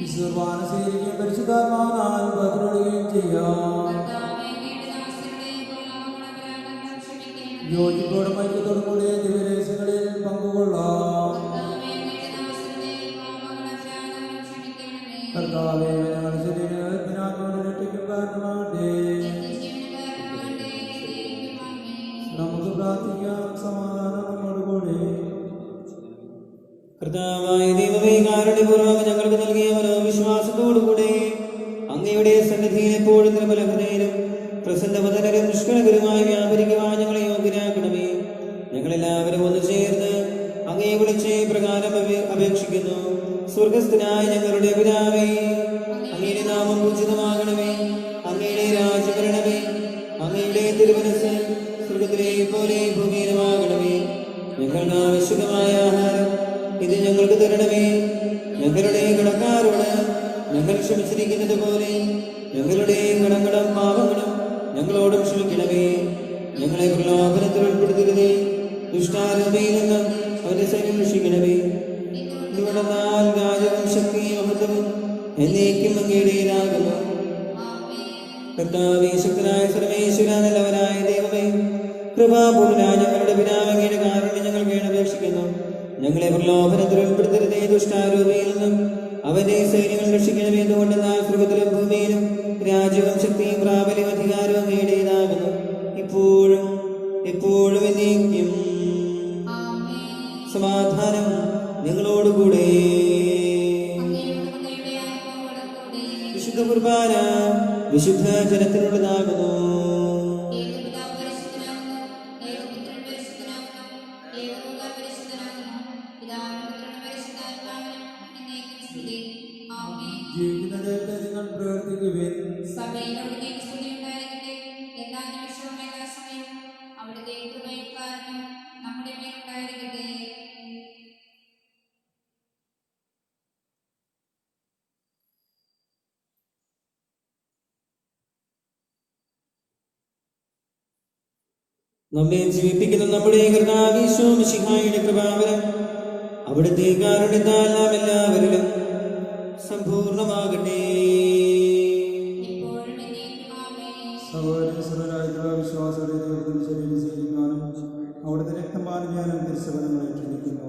വിശുദ്ധവാന സ്വീകരിക്കുകയും പരിശുദ്ധാത്മാവിനാൽ പതിനൊടുകയും ചെയ്യാം. യോജിപ്പോടും ഐക്യത്തോടും കൂടിയ ദിവരേശങ്ങളിൽ പങ്കുകൊള്ളാം. കർത്താവേ, ഞങ്ങളുടെ ശരീരത്തിനാത്മാവിനെ രക്ഷിക്കും കാരണമാകട്ടെ. നമുക്ക് പ്രാർത്ഥിക്കാം. സമാധാനം നമ്മോടുകൂടി. കർത്താവായ ദൈവമേ, കാരുണ്യപൂർവ്വം ഞങ്ങൾക്ക് നൽകിയ മനോവിശ്വാസത്തോടുകൂടെ അങ്ങയുടെ സന്നിധിയിൽ എപ്പോഴും നിർമ്മലഹൃദയരും പ്രസന്നവദനരും നിഷ്കളങ്കരുമായി വ്യാപരിക്കുവാൻ ഞങ്ങളെ യോഗ്യരാക്കണമേ. ഞങ്ങളെല്ലാവരും ഒന്ന് ചേർന്ന് അങ്ങയെ വിളിച്ച് പ്രകാരം അപേക്ഷിക്കുന്നു. സ്വർഗസ്ഥനായ ഞങ്ങളുടെ പിതാവേ, അങ്ങയുടെ നാമം പൂജിതമാകണമേ. അങ്ങയുടെ രാജ്യം വരണമേ. അങ്ങയുടെ തിരുമനസ്സ് സ്വർഗത്തിലെ പോലെ ഭൂമിയിലുമാകണമേ. ഞങ്ങൾക്ക് ആവശ്യമായ ആഹാരം ഇത് ഞങ്ങൾക്ക് തരണമേ. ഞങ്ങളുടെ കടക്കാരോട് ഞങ്ങൾ ക്ഷമിച്ചിരിക്കുന്നത് പോലെ ഞങ്ങളുടെ കടങ്ങളും പാപങ്ങളും ഞങ്ങളോടും ക്ഷമിക്കണമേ. ഞങ്ങളെ പ്രലോഭനത്തിൽ ഉൾപ്പെടുത്തരുതേ, ദുഷ്ടാരൂപയിൽ നിന്ന് അവരെ സംരക്ഷിക്കണമേ. ഇവിടെന്നാൽ രാജവും ശക്തിയും മഹത്വവും എന്നേക്കും അങ്ങയുടേതാകുന്നു. കർത്താവേ, ശക്തനായ സർവേശ്വര, നല്ലവനായ ദൈവമേ, കൃപാപൂർണനായ ഞങ്ങളുടെ പിതാവേ, അങ്ങയുടെ കാരുണ്യം ഞങ്ങൾ കേണപേക്ഷിക്കുന്നു. ഞങ്ങളെ പ്രലോഭനത്തിൽ ഉൾപ്പെടുത്തരുതേ, ദുഷ്ടാരൂപയിൽ നിന്നും അവന്റെ സൈന്യങ്ങൾ രക്ഷിക്കണമേ. എന്തുകൊണ്ടെന്നാൽ സ്വർഗത്തിലും ഭൂമിയിലും രാജ്യവും ശക്തിയും പ്രാബല്യം അധികാരവും അങ്ങയുടേതാകുന്നു, ഇപ്പോഴും എപ്പോഴും എന്നേക്കും. സമാധാനം നിങ്ങളോടുകൂടെ. വിശുദ്ധ കുർബാന വിശുദ്ധ ജനത്തിനുള്ളതാകുന്നു. ജീവിക്കുന്ന ദൈവത്തെ നിങ്ങൾ പ്രവർത്തിക്കുവിൻ. നമ്മെ ജീവിപ്പിക്കുന്ന നമ്മുടെ കർത്താവ് യേശു മിശിഹായുടെ കൃപാവരം അവിടുത്തെ കാരുണ്യത്താൽ നാം എല്ലാവരിലും സമ്പൂർണമാകട്ടെ. സഹോദരരായിട്ടുള്ള വിശ്വാസത്തെ ദൈവത്തിൽ ശരീരം സ്വീകരിക്കാനും അവിടുത്തെ രക്തം പാലിക്കാനും തിരുസഭനങ്ങളെ ക്ഷണിക്കുന്നു.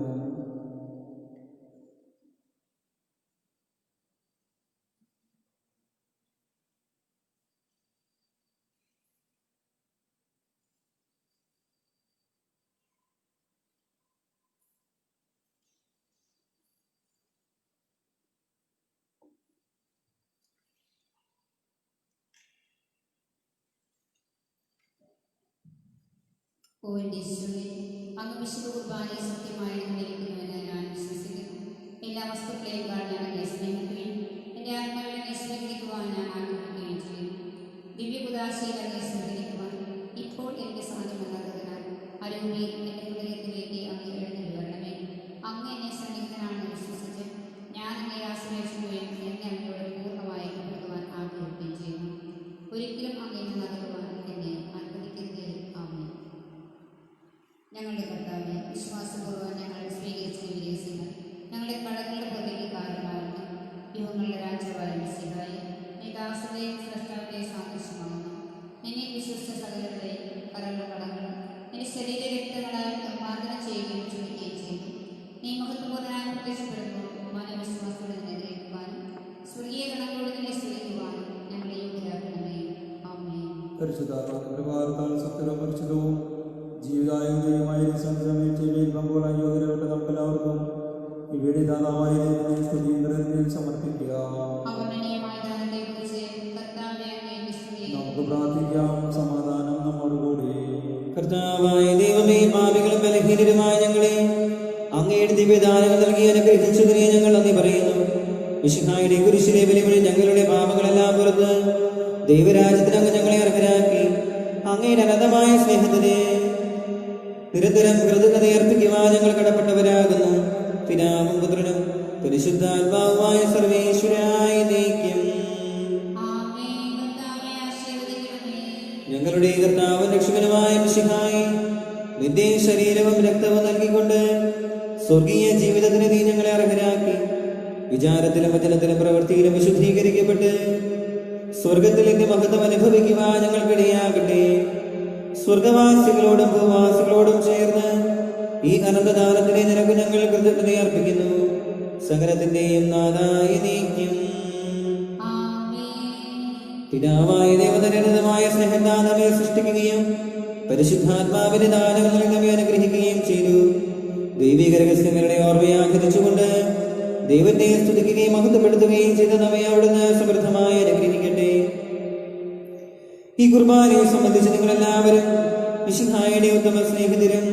ഓ എൻ്റെ ഈശോയെ, അങ്ങ് വിശുദ്ധ കുർബാനയെ സത്യമായി അനുകരിക്കുന്നുവെന്ന് ഞാൻ വിശ്വസിക്കുന്നു. എല്ലാ വസ്തുക്കളെയും ഞാൻ അങ്ങയെ സ്നേഹിക്കുകയും എൻ്റെ ആത്മാവിനെ അങ്ങയെ സ്വീകരിക്കുവാൻ ഞാൻ ആഗ്രഹിക്കുകയും ചെയ്യുന്നു. ദിവ്യകുദാശയിൽ അങ്ങയെ സ്വീകരിക്കുവാൻ ഇപ്പോൾ എനിക്ക് സാധ്യമല്ലാത്തതിനാൽ അരൂപിയിൽ എൻ്റെ ഹൃദയത്തിലേക്ക് അങ്ങ് എഴുന്നള്ളി വരണമേ. അങ്ങ് എന്നെ സന്നിഹിതനാണെന്ന് വിശ്വസിച്ച് ഞാൻ അങ്ങയെ ആശ്രയിക്കുകയും എന്നെ അങ്ങയോട് പൂർണ്ണമായി കണ്ടെത്തുവാൻ ആഗ്രഹിക്കുകയും ചെയ്യുന്നു. ഒരിക്കലും അങ്ങയിൽ നിന്ന് അകലുവാൻ എന്നെ അനുവദിക്കരുതേ. ആമേൻ. ഞങ്ങളുടെ കർത്താവേ, വിശ്വാസപൂർവ്വം ഞങ്ങൾ സ്വീകരിച്ച വിദേശങ്ങൾ ഞങ്ങളുടെ കടങ്ങളുടെ പുറത്തേക്ക് കാരണമാകുന്നു. യുവങ്ങളുടെ രാജാവായ മിശിഹായെ, നീ ദാസരുടെയും സ്രഷ്ടാവിന്റെയും സാദൃശ്യമാകുന്നു. നിന്നെ വിശ്വസിച്ച സകലരുടെ കരങ്ങളും കടങ്ങളും നിന്റെ ശരീര രക്തങ്ങളാൽ നിർമ്മാർജ്ജനം ചെയ്യുകയും ചുരുക്കുകയും ചെയ്യുന്നു. നീ മഹത്വപൂർണ്ണനായി പ്രത്യക്ഷപ്പെടുമ്പോൾ മനോവിശ്വാസത്തോടെ നിന്നെ ഗ്രഹിക്കുവാനും സ്വർഗീയ ഗണങ്ങളോട് നിന്നെ സ്തുതിക്കുവാനും ഞങ്ങളെ യോഗ്യരാക്കണമേ. ആമേൻ. പരിശുദ്ധാത്മാവിന്റെ സത്യവും പരിശുദ്ധവും ജീവിതായോഗ്യവുമായ സമയത്ത് പങ്കുകൊള്ളാൻ യോഗ്യരായിട്ട് നമുക്കെല്ലാവർക്കും ഈ ഇവയുടെ ദാതാവായ ദൈവത്തെ സ്തുതി നിരന്തരം സമർപ്പിക്കുക. അവർണ്ണനീയമായ ദാനത്തെക്കുറിച്ച് കർത്താവേ അങ്ങേക്ക് സ്തുതി. നമുക്ക് പ്രാർത്ഥിക്കാം. സമാധാനം നമ്മോടുകൂടി. കർത്താവായ ദൈവമേ, പാപികളും ബലഹീനരുമായ ഞങ്ങളെ അങ്ങയുടെ ദിവ്യദാനങ്ങൾ നൽകി അനുഗ്രഹിച്ചതിനെ ഞങ്ങൾ നന്ദി പറയുന്നു. മിശിഹായുടെ കുരിശിലെ ബലിവഴി ഞങ്ങളുടെ പാപങ്ങളെല്ലാം പുറത്ത് ദൈവരാജ്യത്തിന് അങ്ങ് ഞങ്ങളെ അർഹരാക്കി. അങ്ങയുടെ അനന്തമായ സ്നേഹത്തിന് നിരന്തരം കൃതജ്ഞതയർപ്പിക്കുവാൻ ഞങ്ങൾ കടപ്പെട്ടവരാകുന്നു. പിതാവും പുത്രനും പരിശുദ്ധാത്മാവുമായ സർവേശ്വരായ നയിക്കും. ആമേൻ. കർത്താവേ ആശീർവദിക്കണമേ. ഞങ്ങളുടെ കർത്താവും രക്ഷകനുമായ മിശിഹായേ, നിന്റെ ശരീരവും രക്തവും നൽകിക്കൊണ്ട് സ്വർഗീയ ജീവിതത്തിന് നീ ഞങ്ങളെ അർഹരാക്കി. വിചാരത്തിലും വചനത്തിലും പ്രവൃത്തിയിലും വിശുദ്ധീകരിക്കപ്പെട്ട് സ്വർഗത്തിൽ എന്റെ മഹത്വം അനുഭവിക്കുവാൻ ഞങ്ങൾക്കിടയാകട്ടെ. സ്വർഗവാസികളോടും ഭൂവാസികളോടും ചേർന്ന് ഈ അനന്തദാനത്തിനെ നിനക്ക് ഞങ്ങൾ കൃതജ്ഞത അർപ്പിക്കുന്നു. സകലത്തിന്റെയും നാഥായ നീക്കും. ആമേൻ. പിതാവായ ദൈവതരഹിതമായ സ്നേഹത്താൽ നമ്മെ സൃഷ്ടിക്കുകയും പരിശുദ്ധാത്മാവിന്റെ ദാനങ്ങൾ നൽകി നമ്മെ അനുഗ്രഹിക്കുകയും ചെയ്തു. ദൈവിക രഹസ്യങ്ങളുടെ ഓർമ്മയാഗ്രഹിച്ചുകൊണ്ട് ദൈവത്തെ സ്തുതിക്കുകയും മഹത്വപ്പെടുത്തുകയും ചെയ്ത നമ്മെ അവിടുന്ന് സമൃദ്ധമായി അനുഗ്രഹിക്കട്ടെ. ഈ കുർബാനയെ സംബന്ധിച്ച് നിങ്ങളെല്ലാവരും മിശിഹായുടെ ഉത്തമ സ്നേഹിതരും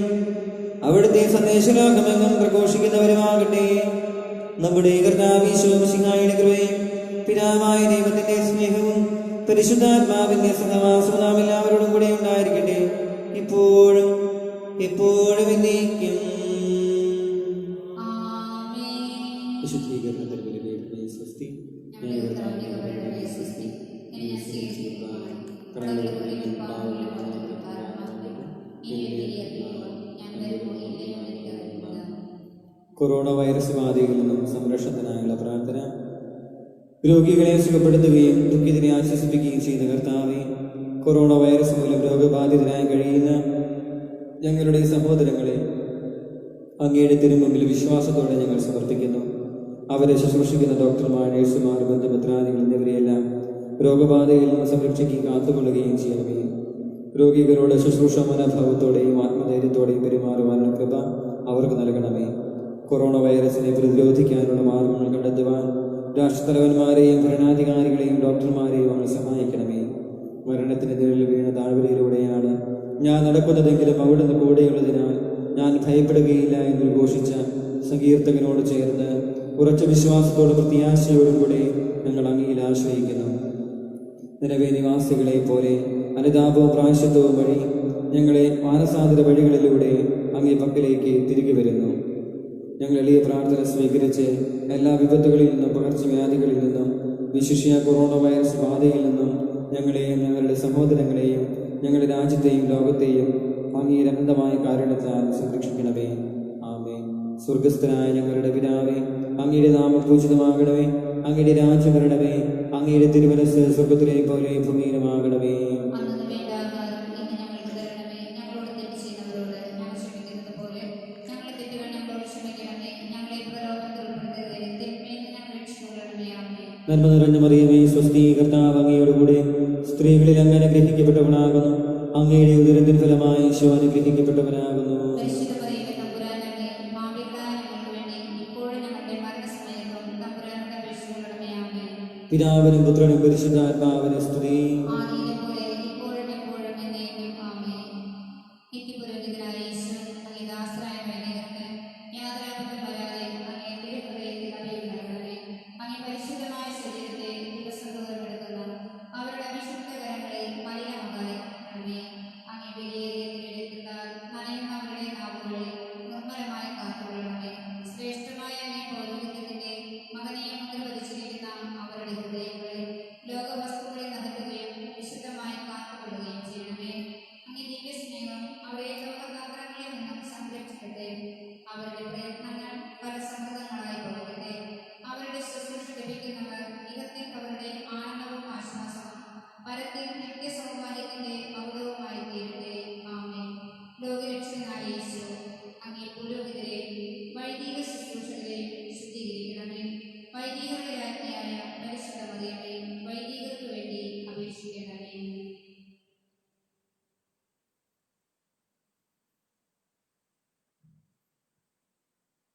അവിടുത്തെ സന്ദേശലോകമെങ്ങും പ്രഘോഷിക്കുന്നവരുമാകട്ടെ. നമ്മുടെ കർത്താവ് ഈശോ മിശിഹായുടെ കൃപയും പിതാവായ ദൈവത്തിന്റെ സ്നേഹവും പരിശുദ്ധാത്മാവിന്റെ സഹവാസവും നാം എല്ലാവരോടും കൂടെ ഉണ്ടായിരിക്കട്ടെ, ഇപ്പോഴും എപ്പോഴും എന്നേക്കും. ആമേൻ. വിശുദ്ധീകരണത്തിൽ ബലിപീഠമേ സ്വസ്തി. ഞങ്ങളുടെ കർത്താവിന്റെ കൃപയുടെ സ്വസ്തി. എന്നെ സ്വീകരിക്കുവാൻ കടകളുടെയും പാപങ്ങളുടെയും കാരണമാകട്ടെ. ഇനി എഴുതിയറിയുമ്പോൾ ഞാൻ വരുമോ ഇല്ലയോ എനിക്കറിയില്ല. കൊറോണ വൈറസ് ബാധയിൽ നിന്നും സംരക്ഷണത്തിനായുള്ള പ്രാർത്ഥന. രോഗികളെ സുഖപ്പെടുത്തുകയും ദുഃഖിതരെ ആശ്വസിപ്പിക്കുകയും ചെയ്ത കർത്താവെ, കൊറോണ വൈറസ് മൂലം രോഗബാധിതരായി കഴിയുന്ന ഞങ്ങളുടെ സഹോദരങ്ങളെ അങ്ങയുടെ തിരുമുമ്പിൽ വിശ്വാസത്തോടെ ഞങ്ങൾ സമർപ്പിക്കുന്നു. അവരെ ശുശ്രൂഷിക്കുന്ന ഡോക്ടർമാർ, നഴ്സുമാർ, ബന്ധുമിത്രാദികൾ എന്നിവരെയെല്ലാം രോഗബാധയിൽ നിന്ന് സംരക്ഷിക്കുകയും കാത്തുകൊള്ളുകയും ചെയ്യണമേ. രോഗികളോട് ശുശ്രൂഷ മനോഭാവത്തോടെയും ആത്മധൈര്യത്തോടെയും പെരുമാറുവാനുള്ള കൃപ അവർക്ക് നൽകണമേ. കൊറോണ വൈറസിനെ പ്രതിരോധിക്കാനുള്ള മാർഗങ്ങൾ കണ്ടെത്തുവാൻ രാഷ്ട്രതലവന്മാരെയും ഭരണാധികാരികളെയും ഡോക്ടർമാരെയും അങ്ങ് സഹായിക്കണമേ. മരണത്തിന് നിഴലിൽ വീണ താഴ്വരയിലൂടെയാണ് ഞാൻ നടക്കുന്നതെങ്കിലും അവിടുന്ന് കൂടെയുള്ളതിനാൽ ഞാൻ ഭയപ്പെടുകയില്ല എന്ന് ഘോഷിച്ച സങ്കീർത്തകനോട് ചേർന്ന് ഉറച്ച വിശ്വാസത്തോടും പ്രത്യാശയോടും കൂടെ ഞങ്ങൾ അങ്ങയിൽ ആശ്രയിക്കുന്നു. നിലവേ നിവാസികളെ പോലെ അനുതാപവും പ്രായശ്ചിത്തവും വഴി ഞങ്ങളെ മാനസാന്തര വഴികളിലൂടെ അങ്ങേ പക്കലേക്ക് തിരികെ വരുന്നു. ഞങ്ങൾ എളിയ പ്രാർത്ഥന സ്വീകരിച്ച് എല്ലാ വിപത്തുകളിൽ നിന്നും പകർച്ചവ്യാധികളിൽ നിന്നും വിശിഷ്യ കൊറോണ വൈറസ് ബാധയിൽ നിന്നും ഞങ്ങളെയും ഞങ്ങളുടെ സഹോദരങ്ങളെയും ഞങ്ങളുടെ രാജ്യത്തെയും ലോകത്തെയും അങ്ങേ അനന്തമായ കാരുണ്യത്താൽ സംരക്ഷിക്കണമേ. ആമേൻ. സ്വർഗസ്ഥനായ ഞങ്ങളുടെ പിതാവേ, അങ്ങയുടെ നാമം പൂജിതമാകണമേ. അങ്ങയുടെ രാജ്യം വരണമേ. അങ്ങയുടെ തിരുമനസ്സ് സ്വർഗത്തിലെ പോലെ ഭൂമിയിലുമാകണമേ. അന്നു വേണ്ട ആഹാരം ഇന്ന് ഞങ്ങൾക്ക് തരണമേ. ഞങ്ങളോട് തെറ്റ് ചെയ്യുന്നവരോട് ഞങ്ങൾ ക്ഷമിക്കുന്നത് പോലെ ഞങ്ങളുടെ തെറ്റുകൾ ഞങ്ങളോട് ക്ഷമിക്കണമേ. ഞങ്ങളെ പ്രലോഭനത്തിൽ ഉൾപ്പെടുത്തരുതേ. തിന്മയിൽ നിന്ന് ഞങ്ങളെ രക്ഷിച്ചുകൊള്ളണമേ. ആമേൻ. നന്മ നിറഞ്ഞ മറിയമേ, സ്വസ്തി, കർത്താവ് അങ്ങയോടുകൂടെ സ്ത്രീകളിൽ അങ്ങ് അനുഗ്രഹിക്കപ്പെട്ടവനാകുന്നു. അങ്ങയുടെ ഉദരത്തിൻ ഫലമായി ഈശോ അനുഗ്രഹിക്കപ്പെട്ടവനാകുന്നു. പരിശുദ്ധ മറിയമേ, തമ്പുരാന്റെ അമ്മേ, പാപികളായ ഞങ്ങൾക്ക് വേണ്ടി ഇപ്പോഴും ഞങ്ങളുടെ മരണസമയത്തും തമ്പുരാനോട് അപേക്ഷിച്ചുകൊള്ളണമേ. ആമേൻ. പിതാവിനും പുത്രനും പരിശുദ്ധാത്മാവിനും സ്തുതി. ആദിയിലെ പോലെ ഇപ്പോഴും എപ്പോഴും എന്നേക്കും. ആമേൻ. നിത്യപുരോഹിതനായ യേശു അങ്ങേ ദാസരായ വൈദികർക്ക് യാതൊരാപത്തും വരാതെ അങ്ങേ തിരുഹൃദയത്തിൽ അഭയം നൽകണമേ. അങ്ങേ പരിശുദ്ധമായ ശരീരത്തെ ദിവസം തോറും എടുക്കുന്ന അവരുടെ അവിശുദ്ധ കരങ്ങളെ മലിനമാകാതെ അങ്ങേ വിലയേറിയ തിരുരക്തത്താൽ നനയുന്ന അവരുടെ നാവുകളെ നിർമ്മലമായി കാത്തുകൊള്ളണമേ. ശ്രേഷ്ഠമായ അങ്ങേ പൗരോഹിത്യത്തിന്റെ മകനീയ മുദ്ര പതിച്ചിരിക്കുന്ന അവരുടെ ഹൃദയങ്ങളെ ലോകവസ്തുക്കളെ നകറ്റുകയും വിശുദ്ധമായി കാത്തുകൊള്ളുകയും ചെയ്യണമേ. അങ്ങേ ദിവ്യ സ്നേഹം അവരെ ലോകതന്ത്രങ്ങളിൽ നിന്നും സംരക്ഷിക്കട്ടെ. അവരുടെ പ്രയത്നങ്ങൾ ഫലസമൃദ്ധങ്ങളായി ഭവിക്കട്ടെ. അവരുടെ ശുശ്രൂഷ ലഭിക്കുന്നവർ ഇഹത്തിൽ അവരുടെ ആനന്ദവും ആശ്വാസവും പരത്തിൽ നിത്യസൗഭാഗ്യത്തിന്റെ മൗഢവുമായി തീരട്ടെ. ആമേൻ. ലോകരക്ഷകനായ യേശു